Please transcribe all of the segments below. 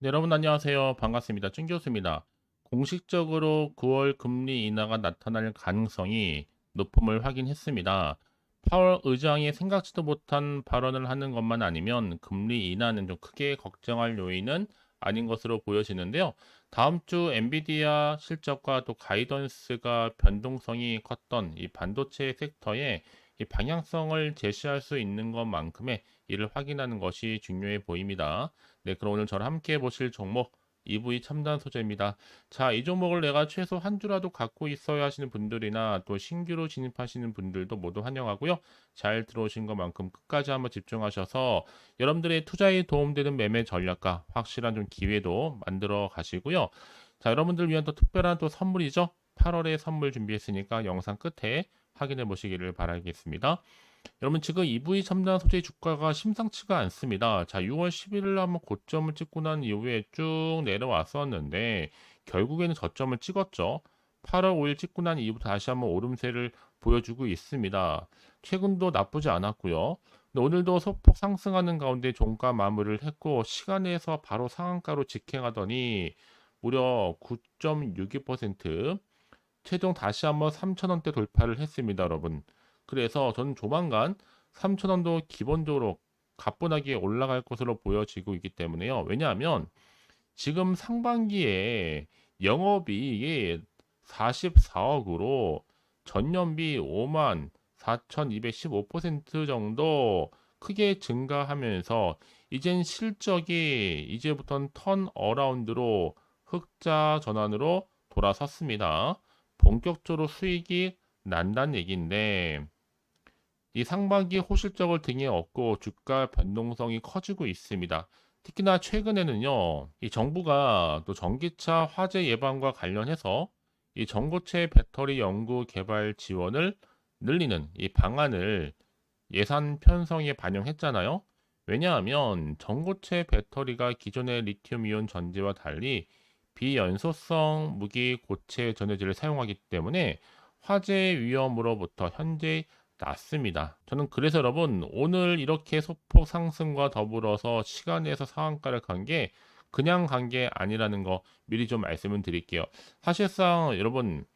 네, 여러분 안녕하세요. 반갑습니다. 준 교수입니다. 공식적으로 9월 금리 인하가 나타날 가능성이 높음을 확인했습니다. 파월 의장이 생각지도 못한 발언을 하는 것만 아니면 금리 인하는 좀 크게 걱정할 요인은 아닌 것으로 보여지는데요. 다음 주 엔비디아 실적과 또 가이던스가 변동성이 컸던 이 반도체 섹터에 이 방향성을 제시할 수 있는 것만큼의 이를 확인하는 것이 중요해 보입니다. 네, 그럼 오늘 저랑 함께 보실 종목 EV 첨단 소재입니다. 자, 이 종목을 내가 최소 한 주라도 갖고 있어야 하시는 분들이나 또 신규로 진입하시는 분들도 모두 환영하고요. 잘 들어오신 것만큼 끝까지 한번 집중하셔서 여러분들의 투자에 도움되는 매매 전략과 확실한 좀 기회도 만들어 가시고요. 자, 여러분들 위한 또 특별한 또 선물이죠. 8월에 선물 준비했으니까 영상 끝에 확인해 보시기를 바라겠습니다. 여러분 지금 EV 첨단 소재 주가가 심상치가 않습니다. 자, 6월 11일 날 한번 고점을 찍고 난 이후에 쭉 내려왔었는데 결국에는 저점을 찍었죠. 8월 5일 찍고 난 이후부터 다시 한번 오름세를 보여주고 있습니다. 최근도 나쁘지 않았고요. 근데 오늘도 소폭 상승하는 가운데 종가 마무리를 했고 시간에서 바로 상한가로 직행하더니 무려 9.62% 최종 다시 한번 3,000원대 돌파를 했습니다, 여러분. 그래서 저는 조만간 3,000원도 기본적으로 가뿐하게 올라갈 것으로 보여지고 있기 때문에요. 왜냐하면 지금 상반기에 영업이익이 44억으로 전년비 5만 4,215% 정도 크게 증가하면서 이젠 실적이 이제부터는 턴어라운드로 흑자 전환으로 돌아섰습니다. 본격적으로 수익이 난다는 얘기인데 이 상반기 호실적을 등에 업고 주가 변동성이 커지고 있습니다. 특히나 최근에는요, 이 정부가 또 전기차 화재 예방과 관련해서 이 전고체 배터리 연구 개발 지원을 늘리는 이 방안을 예산 편성에 반영했잖아요. 왜냐하면 전고체 배터리가 기존의 리튬이온 전지와 달리 비연소성 무기 고체 전해질을 사용하기 때문에 화재 위험으로부터 현재 낮습니다. 저는 그래서 여러분 오늘 이렇게 소폭 상승과 더불어서 시간에서 상한가를 간 게 그냥 간 게 아니라는 거 미리 좀 말씀을 드릴게요. 사실상 여러분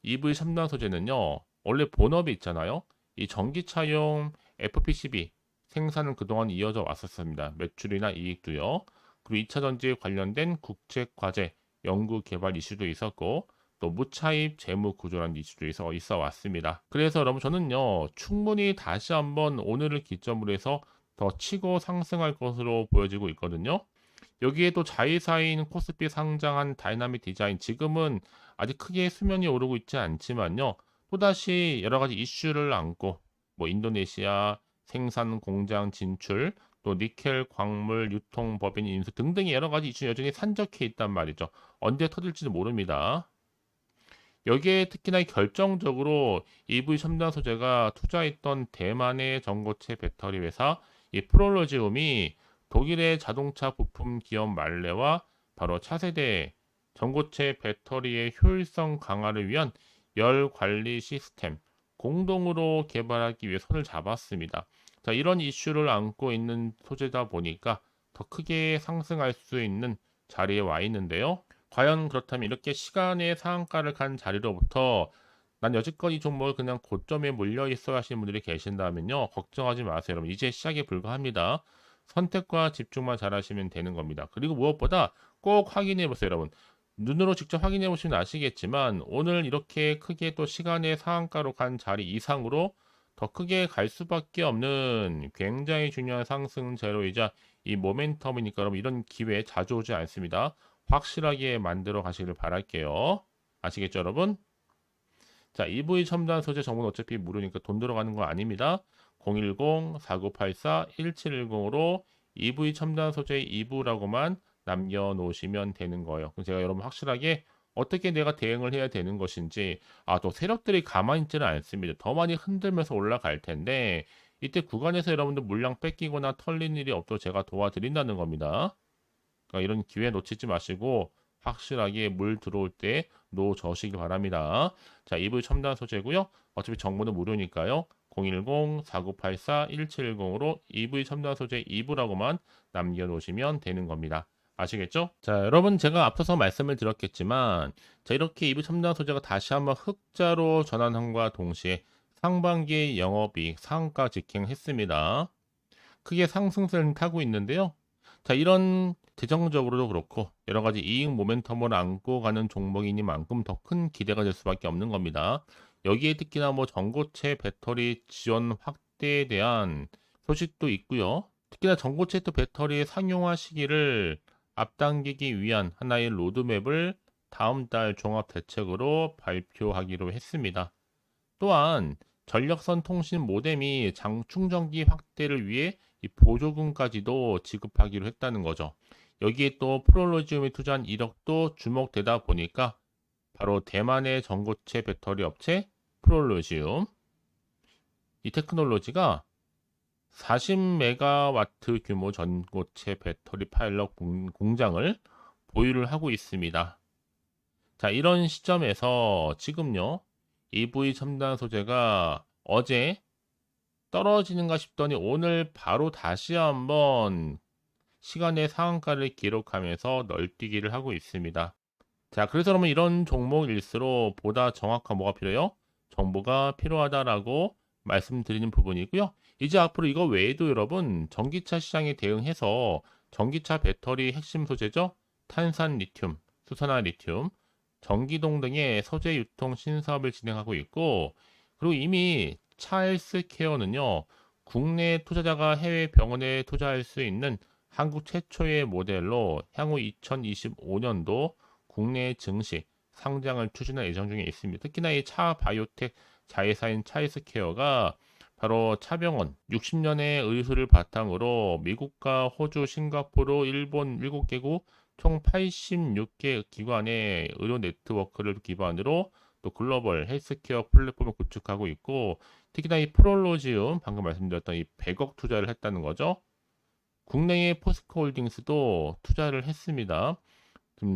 EV 첨단 소재는요 원래 본업이 있잖아요. 이 전기차용 FPCB 생산은 그동안 이어져 왔었습니다. 매출이나 이익도요. 그리고 2차 전지에 관련된 국책 과제, 연구 개발 이슈도 있었고 또 무차입 재무 구조라는 이슈도 있어 왔습니다. 그래서 여러분 저는요 충분히 다시 한번 오늘을 기점으로 해서 더 치고 상승할 것으로 보여지고 있거든요. 여기에 또 자회사인 코스피 상장한 다이나믹 디자인 지금은 아직 크게 수면이 오르고 있지 않지만요. 또다시 여러 가지 이슈를 안고 뭐 인도네시아 생산 공장 진출, 또 니켈 광물 유통 법인 인수 등등의 여러 가지 이슈 여전히 산적해 있단 말이죠. 언제 터질지도 모릅니다. 여기에 특히나 결정적으로 EV 첨단 소재가 투자했던 대만의 전고체 배터리 회사 이 프롤로지움이 독일의 자동차 부품 기업 말레와 바로 차세대 전고체 배터리의 효율성 강화를 위한 열 관리 시스템 공동으로 개발하기 위해 손을 잡았습니다. 자, 이런 이슈를 안고 있는 소재다 보니까 더 크게 상승할 수 있는 자리에 와 있는데요. 과연 그렇다면 이렇게 시간의 상한가를 간 자리로부터 난 여지껏 이 종목을 그냥 고점에 몰려 있어야 하시는 분들이 계신다면요. 걱정하지 마세요. 여러분. 이제 시작에 불과합니다. 선택과 집중만 잘하시면 되는 겁니다. 그리고 무엇보다 꼭 확인해 보세요, 여러분. 눈으로 직접 확인해 보시면 아시겠지만 오늘 이렇게 크게 또 시간의 상한가로 간 자리 이상으로 더 크게 갈 수밖에 없는 굉장히 중요한 상승재료이자 이 모멘텀이니까 여러분 이런 기회 자주 오지 않습니다. 확실하게 만들어 가시길 바랄게요. 아시겠죠, 여러분? 자, EV 첨단 소재 정보는 어차피 무료니까 돈 들어가는 거 아닙니다. 010-4984-1710으로 EV 첨단 소재 2부라고만 남겨놓으시면 되는 거예요. 그럼 제가 여러분 확실하게 어떻게 내가 대응을 해야 되는 것인지, 또 세력들이 가만히 있지는 않습니다. 더 많이 흔들면서 올라갈 텐데, 이때 구간에서 여러분들 물량 뺏기거나 털린 일이 없도록 제가 도와드린다는 겁니다. 그러니까 이런 기회 놓치지 마시고 확실하게 물 들어올 때 놓으시길 바랍니다. 자, EV 첨단 소재고요. 어차피 정보는 무료니까요. 010-4984-1710으로 EV 첨단 소재 2부라고만 남겨놓으시면 되는 겁니다. 아시겠죠? 자, 여러분 제가 앞서서 말씀을 드렸겠지만 자, 이렇게 이부 첨단 소재가 다시 한번 흑자로 전환함과 동시에 상반기 영업이익 상한가 직행했습니다. 크게 상승세를 타고 있는데요. 자, 이런 재정적으로도 그렇고 여러 가지 이익 모멘텀을 안고 가는 종목이니만큼 더 큰 기대가 될 수밖에 없는 겁니다. 여기에 특히나 뭐 전고체 배터리 지원 확대에 대한 소식도 있고요. 특히나 전고체 또 배터리의 상용화 시기를 앞당기기 위한 하나의 로드맵을 다음 달 종합 대책으로 발표하기로 했습니다. 또한 전력선 통신 모뎀이 장충전기 확대를 위해 이 보조금까지도 지급하기로 했다는 거죠. 여기에 또 프롤로지움이 투자한 이력도 주목되다 보니까 바로 대만의 전고체 배터리 업체 프롤로지움, 이 테크놀로지가 40메가와트 규모 전고체 배터리 파일럿 공장을 보유를 하고 있습니다. 자, 이런 시점에서 지금요, EV 첨단 소재가 어제 떨어지는가 싶더니 오늘 바로 다시 한번 시간의 상한가를 기록하면서 널뛰기를 하고 있습니다. 자, 그래서 그러면 이런 종목일수록 보다 정확한 뭐가 필요해요? 정보가 필요하다라고 말씀드리는 부분이고요. 이제 앞으로 이거 외에도 여러분 전기차 시장에 대응해서 전기차 배터리 핵심 소재죠? 탄산 리튬, 수산화 리튬, 전기동 등의 소재 유통 신사업을 진행하고 있고, 그리고 이미 찰스케어는요, 국내 투자자가 해외 병원에 투자할 수 있는 한국 최초의 모델로 향후 2025년도 국내 증시 상장을 추진할 예정 중에 있습니다. 특히나 이 차 바이오텍 자회사인 찰스케어가 바로 차병원 60년의 의술을 바탕으로 미국과 호주, 싱가포르, 일본 7개국 총 86개 기관의 의료 네트워크를 기반으로 또 글로벌 헬스케어 플랫폼을 구축하고 있고, 특히나 이 프롤로지움 방금 말씀드렸던 이 100억 투자를 했다는 거죠. 국내의 포스코홀딩스도 투자를 했습니다.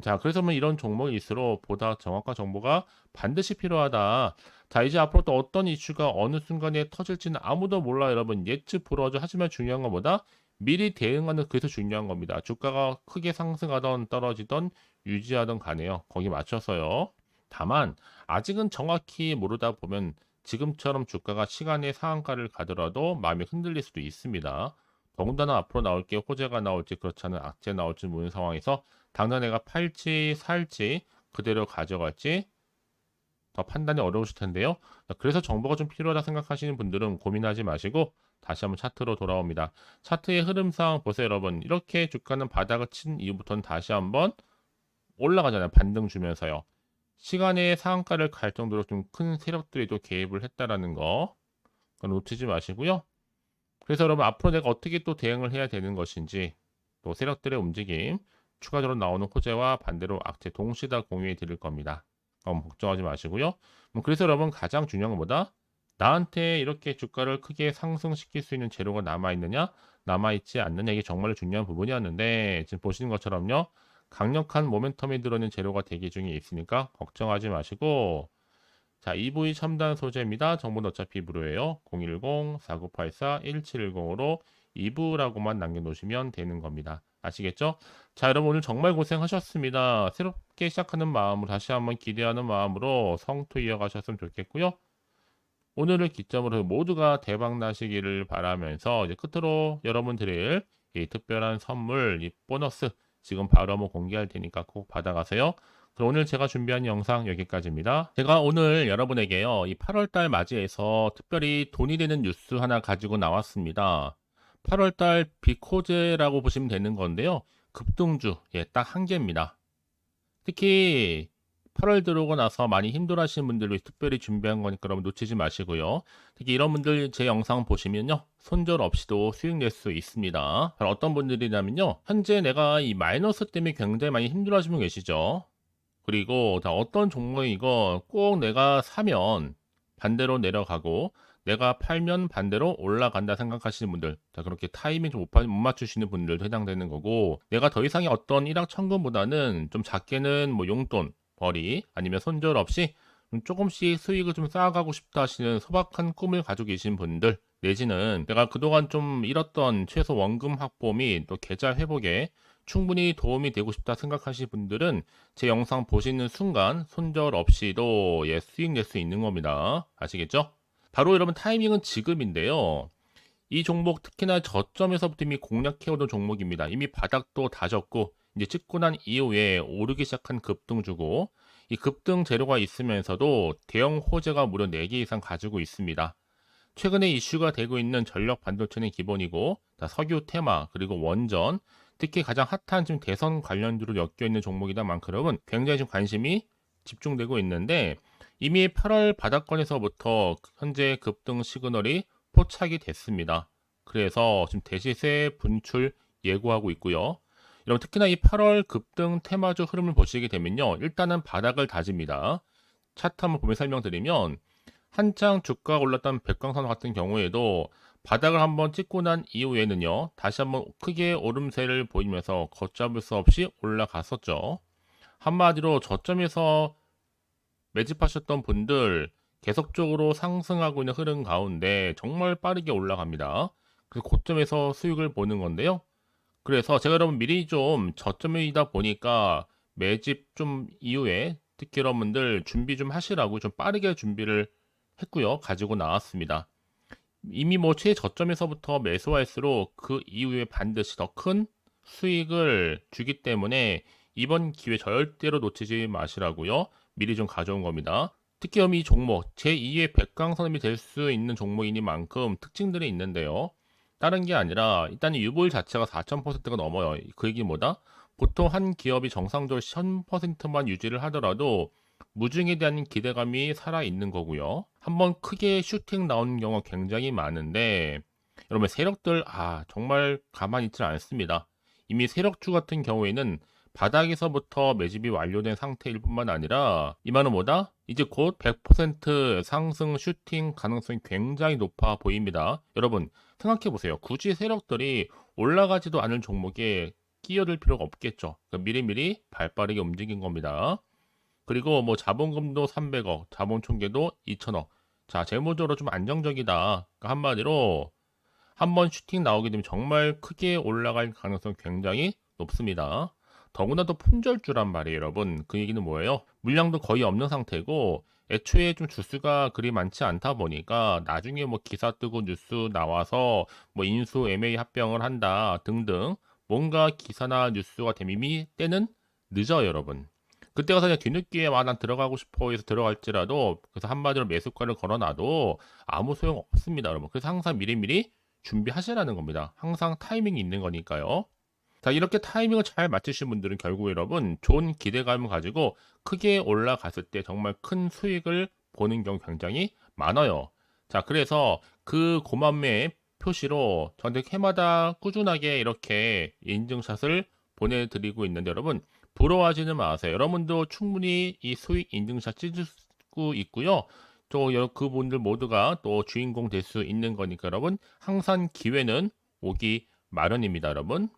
자, 그래서 뭐 이런 종목일수록 보다 정확한 정보가 반드시 필요하다. 자, 이제 앞으로 또 어떤 이슈가 어느 순간에 터질지는 아무도 몰라 여러분. 예측 불허죠. 하지만 중요한 것보다 미리 대응하는 그게 더 중요한 겁니다. 주가가 크게 상승하던 떨어지던 유지하던 간에요. 거기 맞춰서요. 다만 아직은 정확히 모르다 보면 지금처럼 주가가 시간의 상한가를 가더라도 마음이 흔들릴 수도 있습니다. 더군다나 앞으로 나올 게 호재가 나올지 그렇지 않은 악재 나올지 모르는 상황에서 당장 내가 팔지 살지 그대로 가져갈지 더 판단이 어려우실 텐데요. 그래서 정보가 좀 필요하다 생각하시는 분들은 고민하지 마시고 다시 한번 차트로 돌아옵니다. 차트의 흐름상 보세요 여러분. 이렇게 주가는 바닥을 친 이후부터는 다시 한번 올라가잖아요. 반등 주면서요. 시간의 상한가를 갈 정도로 좀 큰 세력들이 또 개입을 했다라는 거 놓치지 마시고요. 그래서 여러분 앞으로 내가 어떻게 또 대응을 해야 되는 것인지 또 세력들의 움직임 추가적으로 나오는 호재와 반대로 악재 동시에 다 공유해 드릴 겁니다. 걱정하지 마시고요. 그래서 여러분 가장 중요한 것보다 나한테 이렇게 주가를 크게 상승시킬 수 있는 재료가 남아있느냐 남아있지 않느냐 이게 정말 중요한 부분이었는데 지금 보시는 것처럼요. 강력한 모멘텀이 들어있는 재료가 대기 중에 있으니까 걱정하지 마시고 자, EV 첨단 소재입니다. 정보는 어차피 무료예요. 010-4984-1710으로 2부라고만 남겨놓으시면 되는 겁니다. 아시겠죠? 자, 여러분 오늘 정말 고생하셨습니다. 새롭게 시작하는 마음으로 다시 한번 기대하는 마음으로 성투 이어가셨으면 좋겠고요. 오늘을 기점으로 모두가 대박 나시기를 바라면서 이제 끝으로 여러분 드릴 이 특별한 선물, 이 보너스 지금 바로 한번 공개할 테니까 꼭 받아가세요. 그럼 오늘 제가 준비한 영상 여기까지입니다. 제가 오늘 여러분에게요, 이 8월달 맞이해서 특별히 돈이 되는 뉴스 하나 가지고 나왔습니다. 8월달 비코제라고 보시면 되는 건데요. 급등주, 예, 딱 한 개입니다. 특히 8월 들어오고 나서 많이 힘들어하시는 분들을 위해 특별히 준비한 거니까 여러분 놓치지 마시고요. 특히 이런 분들 제 영상 보시면요. 손절 없이도 수익 낼 수 있습니다. 바로 어떤 분들이냐면요. 현재 내가 이 마이너스 때문에 굉장히 많이 힘들어하시는 분 계시죠. 그리고 다 어떤 종목이 이거 꼭 내가 사면 반대로 내려가고 내가 팔면 반대로 올라간다 생각하시는 분들, 자 그렇게 타이밍 좀 못 맞추시는 분들도 해당되는 거고, 내가 더 이상의 어떤 일확천금보다는 좀 작게는 뭐 용돈, 벌이 아니면 손절 없이 조금씩 수익을 좀 쌓아가고 싶다 하시는 소박한 꿈을 가지고 계신 분들, 내지는 내가 그동안 좀 잃었던 최소 원금 확보 및 또 계좌 회복에 충분히 도움이 되고 싶다 생각하시는 분들은 제 영상 보시는 순간 손절 없이도 수익 낼 수 있는 겁니다. 아시겠죠? 바로 여러분 타이밍은 지금인데요. 이 종목 특히나 저점에서부터 이미 공략해오던 종목입니다. 이미 바닥도 다졌고 이제 찍고 난 이후에 오르기 시작한 급등주고, 이 급등 재료가 있으면서도 대형 호재가 무려 4개 이상 가지고 있습니다. 최근에 이슈가 되고 있는 전력 반도체는 기본이고, 석유 테마 그리고 원전, 특히 가장 핫한 지금 대선 관련주로 엮여 있는 종목이다 만큼 굉장히 좀 관심이 집중되고 있는데, 이미 8월 바닥권에서부터 현재 급등 시그널이 포착이 됐습니다. 그래서 지금 대시세 분출 예고하고 있고요. 여러분 특히나 이 8월 급등 테마주 흐름을 보시게 되면요, 일단은 바닥을 다집니다. 차트 한번 보면 설명드리면, 한창 주가가 올랐던 백광선 같은 경우에도 바닥을 한번 찍고 난 이후에는요, 다시 한번 크게 오름세를 보이면서 걷잡을 수 없이 올라갔었죠. 한마디로 저점에서 매집하셨던 분들 계속적으로 상승하고 있는 흐름 가운데 정말 빠르게 올라갑니다. 그래서 고점에서 수익을 보는 건데요. 그래서 제가 여러분 미리 좀 저점이다 보니까 매집 좀 이후에 특히 여러분들 준비 좀 하시라고 좀 빠르게 준비를 했고요. 가지고 나왔습니다. 이미 뭐 최저점에서부터 매수할수록 그 이후에 반드시 더 큰 수익을 주기 때문에 이번 기회 절대로 놓치지 마시라고요. 미리 좀 가져온 겁니다. 특히 이 종목 제2의 백강선임이 될 수 있는 종목이니만큼 특징들이 있는데요. 다른 게 아니라 일단 유볼 자체가 4,000%가 넘어요. 그 얘기 뭐다? 보통 한 기업이 정상적으로 1000%만 유지를 하더라도 무중에 대한 기대감이 살아있는 거고요. 한번 크게 슈팅 나오는 경우가 굉장히 많은데, 여러분 세력들 정말 가만히 있지 않습니다. 이미 세력주 같은 경우에는 바닥에서부터 매집이 완료된 상태일 뿐만 아니라 이만은 뭐다? 이제 곧 100% 상승 슈팅 가능성이 굉장히 높아 보입니다. 여러분 생각해 보세요. 굳이 세력들이 올라가지도 않을 종목에 끼어들 필요가 없겠죠. 그러니까 미리미리 발빠르게 움직인 겁니다. 그리고 뭐 자본금도 300억, 자본 총계도 2천억. 자, 재무적으로 좀 안정적이다. 그러니까 한마디로 한번 슈팅 나오게 되면 정말 크게 올라갈 가능성이 굉장히 높습니다. 더구나도 품절주란 말이에요, 여러분. 그 얘기는 뭐예요? 물량도 거의 없는 상태고 애초에 좀 주수가 그리 많지 않다 보니까 나중에 뭐 기사 뜨고 뉴스 나와서 뭐 인수 M&A 합병을 한다 등등 뭔가 기사나 뉴스가 되면 이미 때는 늦어요, 여러분. 그때 가서 그냥 뒤늦게 난 들어가고 싶어 해서 들어갈지라도, 그래서 한마디로 매수가를 걸어놔도 아무 소용 없습니다, 여러분. 그래서 항상 미리미리 준비하시라는 겁니다. 항상 타이밍이 있는 거니까요. 자, 이렇게 타이밍을 잘 맞추신 분들은 결국 여러분 좋은 기대감을 가지고 크게 올라갔을 때 정말 큰 수익을 보는 경우 굉장히 많아요. 자, 그래서 그 고만매 표시로 저한테 해마다 꾸준하게 이렇게 인증샷을 보내드리고 있는데, 여러분 부러워하지는 마세요. 여러분도 충분히 이 수익 인증샷 찍을 수 있고요. 또 그분들 모두가 또 주인공 될 수 있는 거니까 여러분 항상 기회는 오기 마련입니다, 여러분.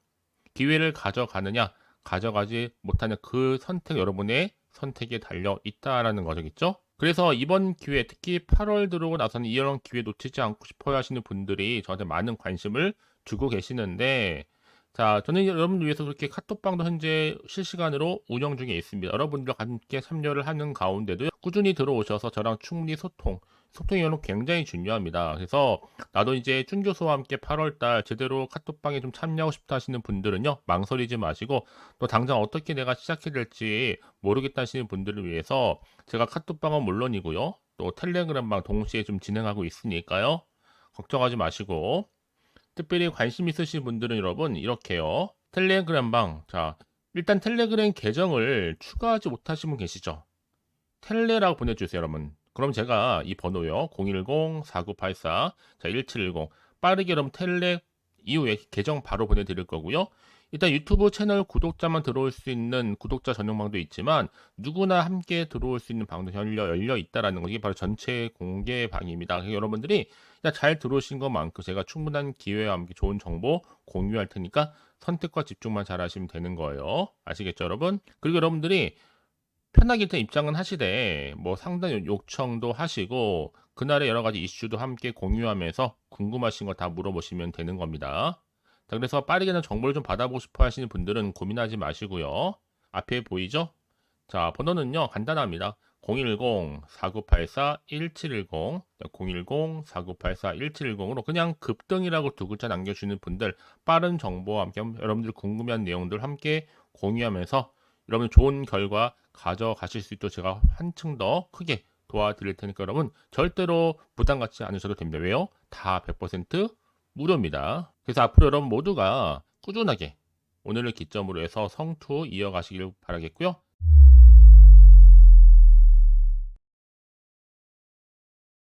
기회를 가져가느냐, 가져가지 못하냐, 그 선택 여러분의 선택에 달려 있다라는 거겠죠. 그래서 이번 기회, 특히 8월 들어오고 나서는 이런 기회 놓치지 않고 싶어 하시는 분들이 저한테 많은 관심을 주고 계시는데, 자, 저는 여러분들 위해서 그렇게 카톡방도 현재 실시간으로 운영 중에 있습니다. 여러분들과 함께 참여를 하는 가운데도 꾸준히 들어오셔서 저랑 충분히 소통이 여러분 굉장히 중요합니다. 그래서 나도 이제 준 교수와 함께 8월달 제대로 카톡방에 좀 참여하고 싶다 하시는 분들은요, 망설이지 마시고 또 당장 어떻게 내가 시작해야 될지 모르겠다 하시는 분들을 위해서 제가 카톡방은 물론이고요, 또 텔레그램방 동시에 좀 진행하고 있으니까요. 걱정하지 마시고, 특별히 관심 있으신 분들은 여러분 이렇게요. 텔레그램방, 자 일단 텔레그램 계정을 추가하지 못하신 분 계시죠? 텔레라고 보내주세요, 여러분. 그럼 제가 이 번호요, 010-4984-1710 빠르게 여러분 텔레 이후에 계정 바로 보내드릴 거고요. 일단 유튜브 채널 구독자만 들어올 수 있는 구독자 전용방도 있지만 누구나 함께 들어올 수 있는 방도 열려 있다라는 거, 이게 바로 전체 공개 방입니다. 여러분들이 잘 들어오신 것만큼 제가 충분한 기회와 함께 좋은 정보 공유할 테니까 선택과 집중만 잘 하시면 되는 거예요. 아시겠죠, 여러분? 그리고 여러분들이 편하게 일단 입장은 하시되 뭐 상담 요청도 하시고 그날의 여러 가지 이슈도 함께 공유하면서 궁금하신 거 다 물어보시면 되는 겁니다. 자, 그래서 빠르게는 정보를 좀 받아보고 싶어 하시는 분들은 고민하지 마시고요. 앞에 보이죠? 자, 번호는요, 간단합니다. 010-4984-1710, 010-4984-1710으로 그냥 급등이라고 두 글자 남겨주시는 분들, 빠른 정보와 함께 여러분들 궁금한 내용들 함께 공유하면서 여러분 좋은 결과 가져가실 수 있도록 제가 한층 더 크게 도와드릴 테니까 여러분 절대로 부담 갖지 않으셔도 됩니다. 왜요? 다 100% 무료입니다. 그래서 앞으로 여러분 모두가 꾸준하게 오늘을 기점으로 해서 성투 이어가시길 바라겠고요.